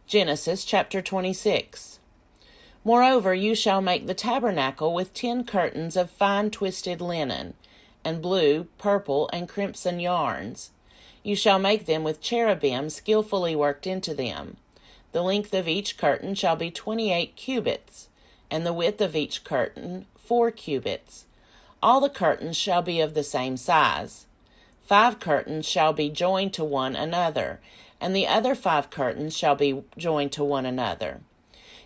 Genesis chapter 26. Moreover, you shall make the tabernacle with 10 curtains of fine twisted linen, and blue, purple, and crimson yarns. You shall make them with cherubim skillfully worked into them. The length of each curtain shall be 28 cubits, and the width of each curtain 4 cubits. All the curtains shall be of the same size. 5 curtains shall be joined to one another, and the other 5 curtains shall be joined to one another.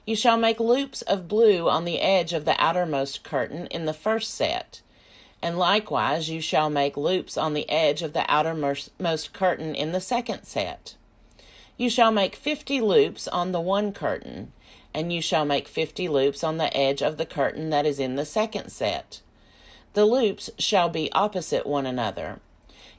You shall make loops of blue on the edge of the outermost curtain in the first set, and likewise you shall make loops on the edge of the outermost curtain in the second set. You shall make 50 loops on the one curtain, and you shall make 50 loops on the edge of the curtain that is in the second set. The loops shall be opposite one another.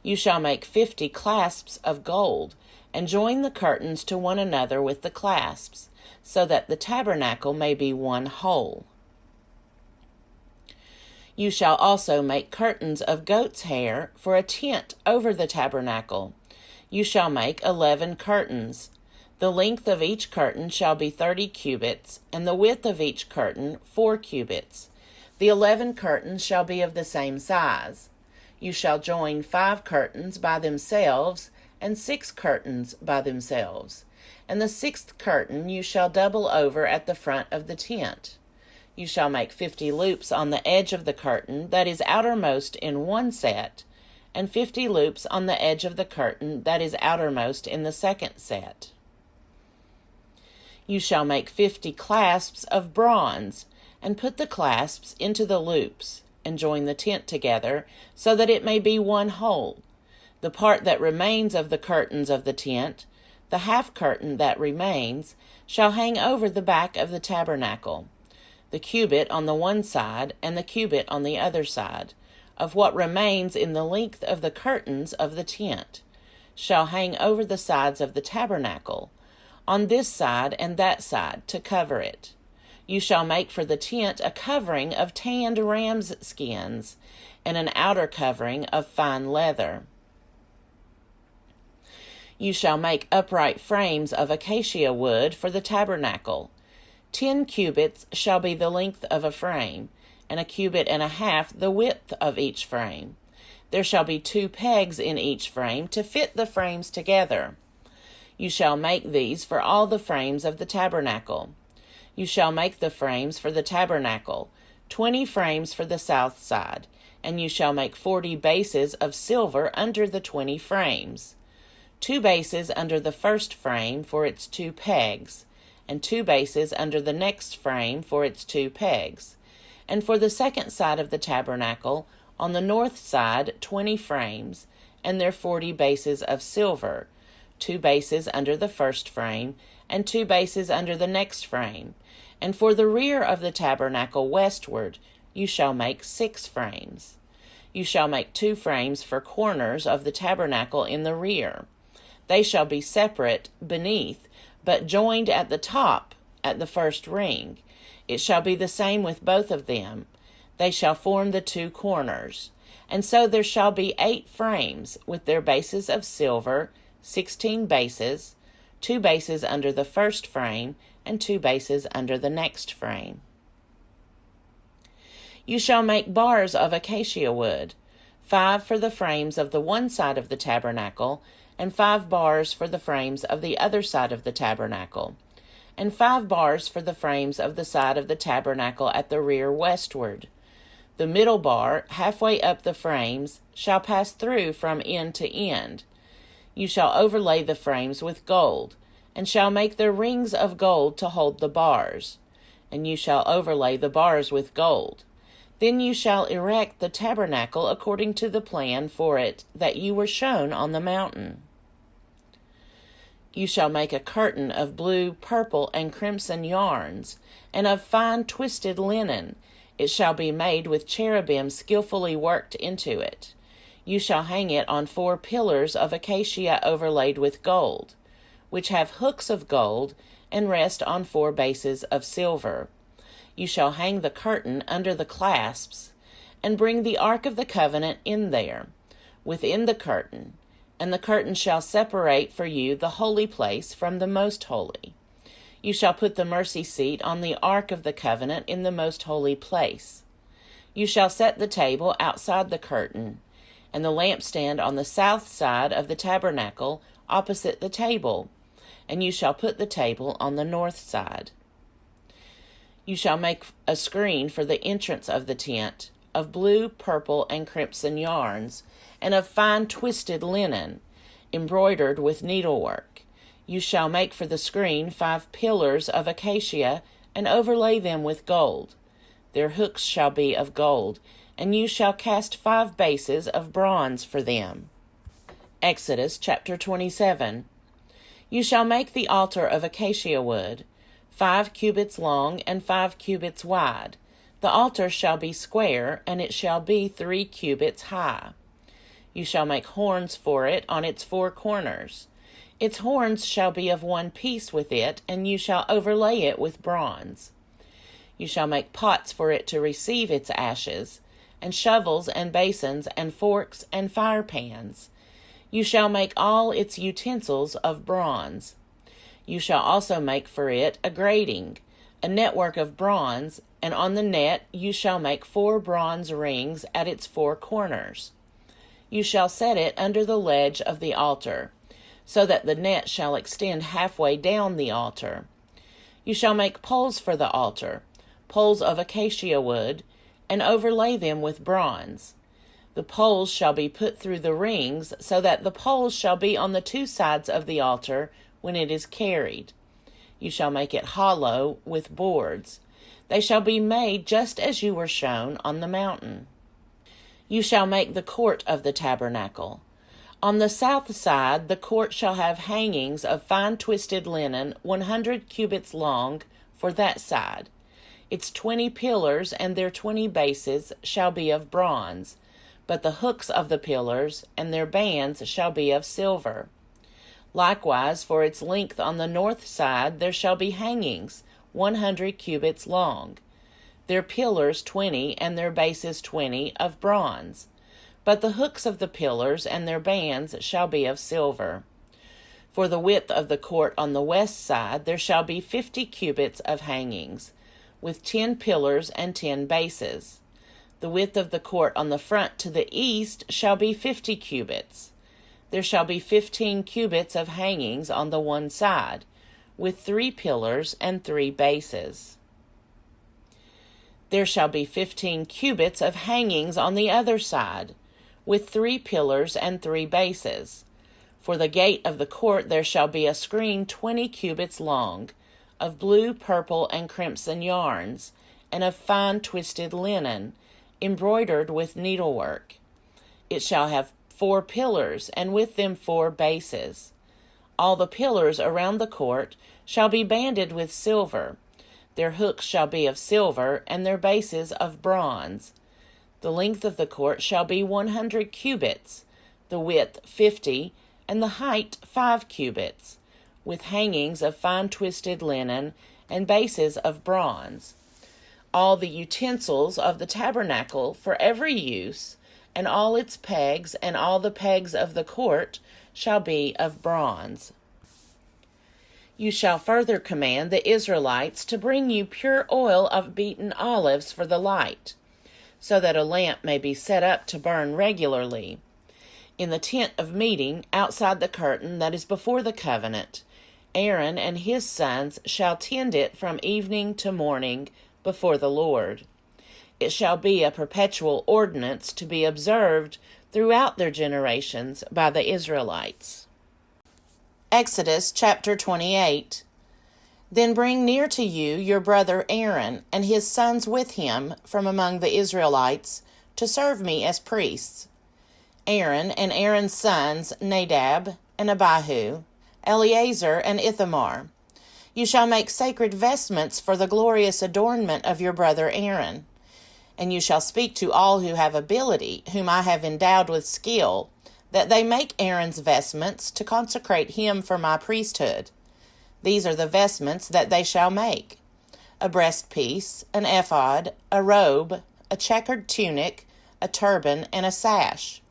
You shall make 50 clasps of gold, and join the curtains to one another with the clasps, so that the tabernacle may be one whole. You shall also make curtains of goat's hair for a tent over the tabernacle. You shall make 11 curtains. The length of each curtain shall be 30 cubits, and the width of each curtain 4 cubits. The 11 curtains shall be of the same size. You shall join 5 curtains by themselves, and 6 curtains by themselves. And the 6th curtain you shall double over at the front of the tent. You shall make 50 loops on the edge of the curtain that is outermost in one set, and 50 loops on the edge of the curtain that is outermost in the second set. You shall make 50 clasps of bronze, and put the clasps into the loops, and join the tent together, so that it may be one whole. The part that remains of the curtains of the tent, the half curtain that remains, shall hang over the back of the tabernacle, the cubit on the one side and the cubit on the other side, of what remains in the length of the curtains of the tent, shall hang over the sides of the tabernacle, on this side and that side, to cover it. You shall make for the tent a covering of tanned ram's skins, and an outer covering of fine leather. You shall make upright frames of acacia wood for the tabernacle. 10 cubits shall be the length of a frame, and 1.5 cubits the width of each frame. There shall be 2 pegs in each frame to fit the frames together. You shall make these for all the frames of the tabernacle. You shall make the frames for the tabernacle, 20 frames for the south side, and you shall make 40 bases of silver under the 20 frames. 2 bases under the first frame for its 2 pegs, and 2 bases under the next frame for its 2 pegs. And for the second side of the tabernacle, on the north side 20 frames, and their 40 bases of silver, 2 bases under the first frame, and 2 bases under the next frame. And for the rear of the tabernacle westward, you shall make 6 frames. You shall make 2 frames for corners of the tabernacle in the rear. They shall be separate beneath, but joined at the top at the first ring. It shall be the same with both of them. They shall form the 2 corners. And so there shall be 8 frames with their bases of silver, 16 bases, 2 bases under the first frame, and 2 bases under the next frame. You shall make bars of acacia wood, 5 for the frames of the one side of the tabernacle, and 5 bars for the frames of the other side of the tabernacle, and 5 bars for the frames of the side of the tabernacle at the rear westward. The middle bar, halfway up the frames, shall pass through from end to end. You shall overlay the frames with gold, and shall make their rings of gold to hold the bars, and you shall overlay the bars with gold. Then you shall erect the tabernacle according to the plan for it that you were shown on the mountain. You shall make a curtain of blue, purple, and crimson yarns, and of fine twisted linen. It shall be made with cherubim skillfully worked into it. You shall hang it on 4 pillars of acacia overlaid with gold, which have hooks of gold, and rest on 4 bases of silver. You shall hang the curtain under the clasps, and bring the ark of the covenant in there, within the curtain, and the curtain shall separate for you the holy place from the most holy. You shall put the mercy seat on the ark of the covenant in the most holy place. You shall set the table outside the curtain, and the lampstand on the south side of the tabernacle opposite the table, and you shall put the table on the north side. You shall make a screen for the entrance of the tent, of blue, purple, and crimson yarns, and of fine twisted linen, embroidered with needlework. You shall make for the screen 5 pillars of acacia, and overlay them with gold. Their hooks shall be of gold, and you shall cast 5 bases of bronze for them. Exodus chapter 27. You shall make the altar of acacia wood, 5 cubits long and 5 cubits wide. The altar shall be square, and it shall be 3 cubits high. You shall make horns for it on its 4 corners. Its horns shall be of one piece with it, and you shall overlay it with bronze. You shall make pots for it to receive its ashes, and shovels and basins and forks and fire pans. You shall make all its utensils of bronze. You shall also make for it a grating, a network of bronze, and on the net you shall make 4 bronze rings at its 4 corners. You shall set it under the ledge of the altar, so that the net shall extend halfway down the altar. You shall make poles for the altar, poles of acacia wood, and overlay them with bronze. The poles shall be put through the rings, so that the poles shall be on the 2 sides of the altar when it is carried. You shall make it hollow with boards. They shall be made just as you were shown on the mountain. You shall make the court of the tabernacle. On the south side the court shall have hangings of fine twisted linen 100 cubits long for that side. Its 20 pillars and their 20 bases shall be of bronze, but the hooks of the pillars and their bands shall be of silver. Likewise, for its length on the north side there shall be hangings 100 cubits long, their pillars 20 and their bases 20 of bronze, but the hooks of the pillars and their bands shall be of silver. For the width of the court on the west side there shall be 50 cubits of hangings, with 10 pillars and 10 bases. The width of the court on the front to the east shall be 50 cubits. There shall be 15 cubits of hangings on the one side, with 3 pillars and 3 bases. There shall be 15 cubits of hangings on the other side, with 3 pillars and 3 bases. For the gate of the court there shall be a screen 20 cubits long, of blue, purple, and crimson yarns, and of fine twisted linen, embroidered with needlework. It shall have 4 pillars, and with them 4 bases. All the pillars around the court shall be banded with silver. Their hooks shall be of silver, and their bases of bronze. The length of the court shall be 100 cubits, the width 50, and the height 5 cubits, with hangings of fine twisted linen and bases of bronze. All the utensils of the tabernacle for every use, and all its pegs and all the pegs of the court shall be of bronze. You shall further command the Israelites to bring you pure oil of beaten olives for the light, so that a lamp may be set up to burn regularly. In the tent of meeting, outside the curtain that is before the covenant, Aaron and his sons shall tend it from evening to morning before the Lord. It shall be a perpetual ordinance to be observed throughout their generations by the Israelites. Exodus chapter 28. Then bring near to you your brother Aaron and his sons with him from among the Israelites to serve me as priests. Aaron and Aaron's sons Nadab and Abihu, Eleazar and Ithamar. You shall make sacred vestments for the glorious adornment of your brother Aaron. And you shall speak to all who have ability, whom I have endowed with skill, that they make Aaron's vestments to consecrate him for my priesthood. These are the vestments that they shall make: a breastpiece, an ephod, a robe, a checkered tunic, a turban, and a sash.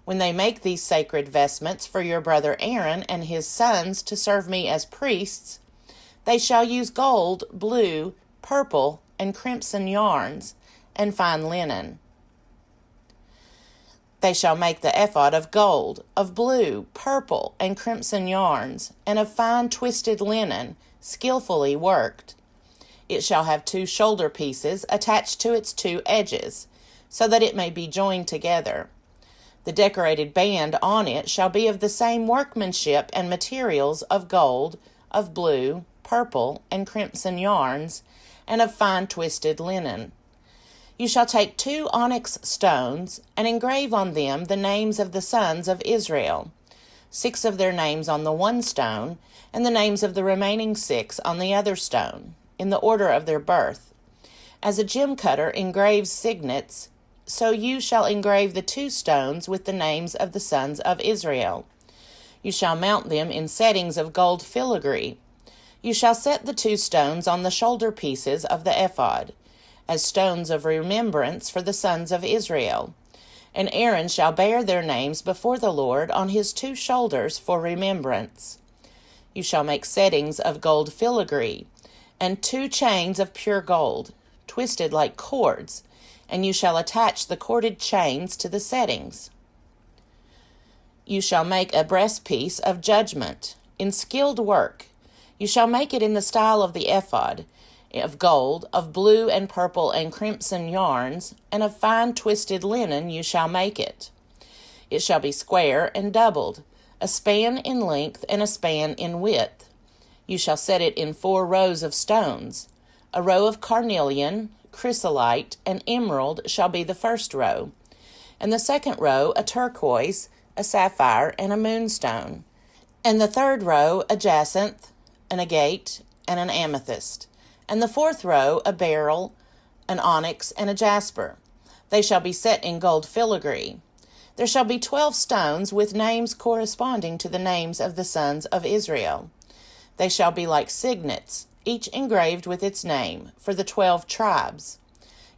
When they make these sacred vestments for your brother Aaron and his sons to serve me as priests, They shall use gold, blue, purple, and crimson yarns, and fine linen. They shall make the ephod of gold, of blue, purple, and crimson yarns, and of fine twisted linen, skillfully worked. It shall have 2 shoulder pieces attached to its 2 edges, so that it may be joined together. The decorated band on it shall be of the same workmanship and materials of gold, of blue, purple, and crimson yarns, and of fine twisted linen. You shall take 2 onyx stones, and engrave on them the names of the sons of Israel, 6 of their names on the one stone, and the names of the remaining 6 on the other stone, in the order of their birth. As a gem cutter engraves signets, so you shall engrave the 2 stones with the names of the sons of Israel. You shall mount them in settings of gold filigree. You shall set the 2 stones on the shoulder pieces of the ephod, as stones of remembrance for the sons of Israel. And Aaron shall bear their names before the Lord on his 2 shoulders for remembrance. You shall make settings of gold filigree, and 2 chains of pure gold, twisted like cords, and you shall attach the corded chains to the settings. You shall make a breastpiece of judgment, in skilled work. You shall make it in the style of the ephod, of gold, of blue and purple and crimson yarns, and of fine twisted linen you shall make it. It shall be square and doubled, a span in length and a span in width. You shall set it in 4 rows of stones. A row of carnelian, chrysolite, and emerald shall be the first row, and the second row a turquoise, a sapphire, and a moonstone, and the third row a jacinth, an agate, and an amethyst, and the 4th row a beryl, an onyx, and a jasper. They shall be set in gold filigree. There shall be 12 stones with names corresponding to the names of the sons of Israel. They shall be like signets, each engraved with its name, for the 12 tribes.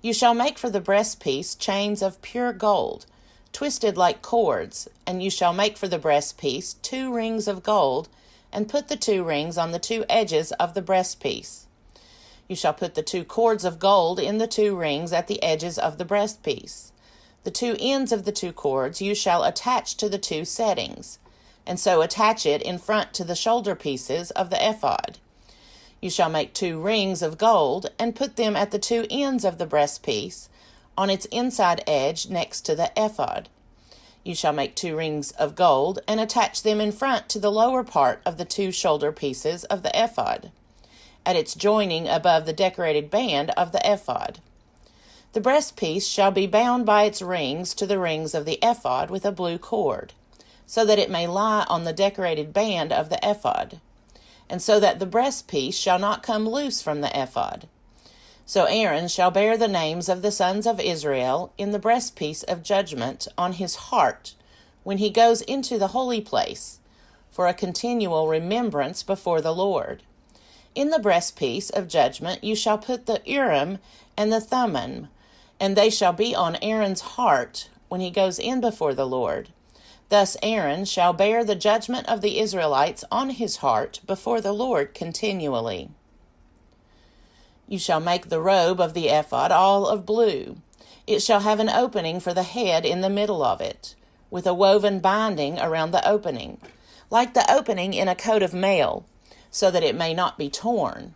You shall make for the breastpiece chains of pure gold, twisted like cords, and you shall make for the breastpiece 2 rings of gold, and put the 2 rings on the 2 edges of the breastpiece. You shall put the 2 cords of gold in the 2 rings at the edges of the breastpiece. The 2 ends of the 2 cords you shall attach to the 2 settings, and so attach it in front to the shoulder pieces of the ephod. You shall make 2 rings of gold, and put them at the 2 ends of the breastpiece, on its inside edge next to the ephod. You shall make 2 rings of gold, and attach them in front to the lower part of the 2 shoulder pieces of the ephod, at its joining above the decorated band of the ephod. The breastpiece shall be bound by its rings to the rings of the ephod with a blue cord, so that it may lie on the decorated band of the ephod, and so that the breastpiece shall not come loose from the ephod. So Aaron shall bear the names of the sons of Israel in the breastpiece of judgment on his heart when he goes into the holy place, for a continual remembrance before the Lord. In the breastpiece of judgment you shall put the Urim and the Thummim, and they shall be on Aaron's heart when he goes in before the Lord. Thus Aaron shall bear the judgment of the Israelites on his heart before the Lord continually. You shall make the robe of the ephod all of blue. It shall have an opening for the head in the middle of it, with a woven binding around the opening, like the opening in a coat of mail, so that it may not be torn.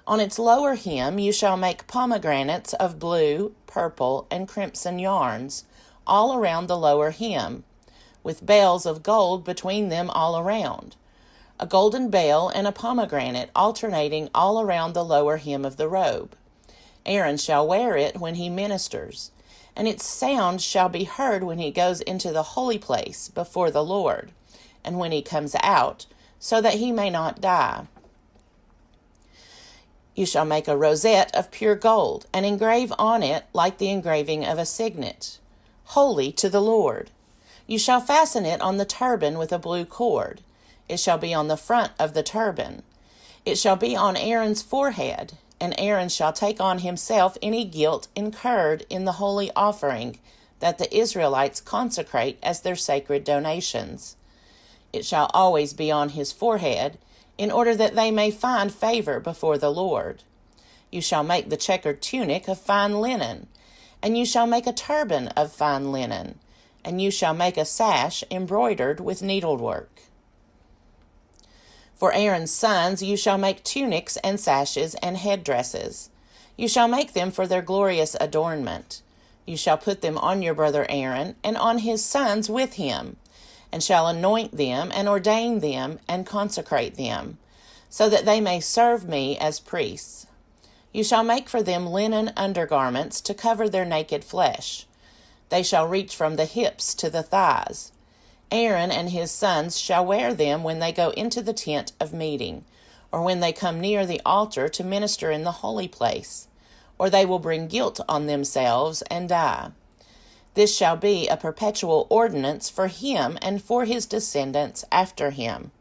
On its lower hem you shall make pomegranates of blue, purple, and crimson yarns, all around the lower hem, with bells of gold between them all around, a golden bell and a pomegranate alternating all around the lower hem of the robe. Aaron shall wear it when he ministers, and its sound shall be heard when he goes into the holy place before the Lord, and when he comes out, so that he may not die. You shall make a rosette of pure gold, and engrave on it like the engraving of a signet, holy to the Lord. You shall fasten it on the turban with a blue cord. It shall be on the front of the turban. It shall be on Aaron's forehead, and Aaron shall take on himself any guilt incurred in the holy offering that the Israelites consecrate as their sacred donations. It shall always be on his forehead, in order that they may find favor before the Lord. You shall make the checkered tunic of fine linen, and you shall make a turban of fine linen, and you shall make a sash embroidered with needlework. For Aaron's sons you shall make tunics and sashes and headdresses. You shall make them for their glorious adornment. You shall put them on your brother Aaron and on his sons with him, and shall anoint them and ordain them and consecrate them, so that they may serve me as priests. You shall make for them linen undergarments to cover their naked flesh. They shall reach from the hips to the thighs. Aaron and his sons shall wear them when they go into the tent of meeting, or when they come near the altar to minister in the holy place, or they will bring guilt on themselves and die. This shall be a perpetual ordinance for him and for his descendants after him.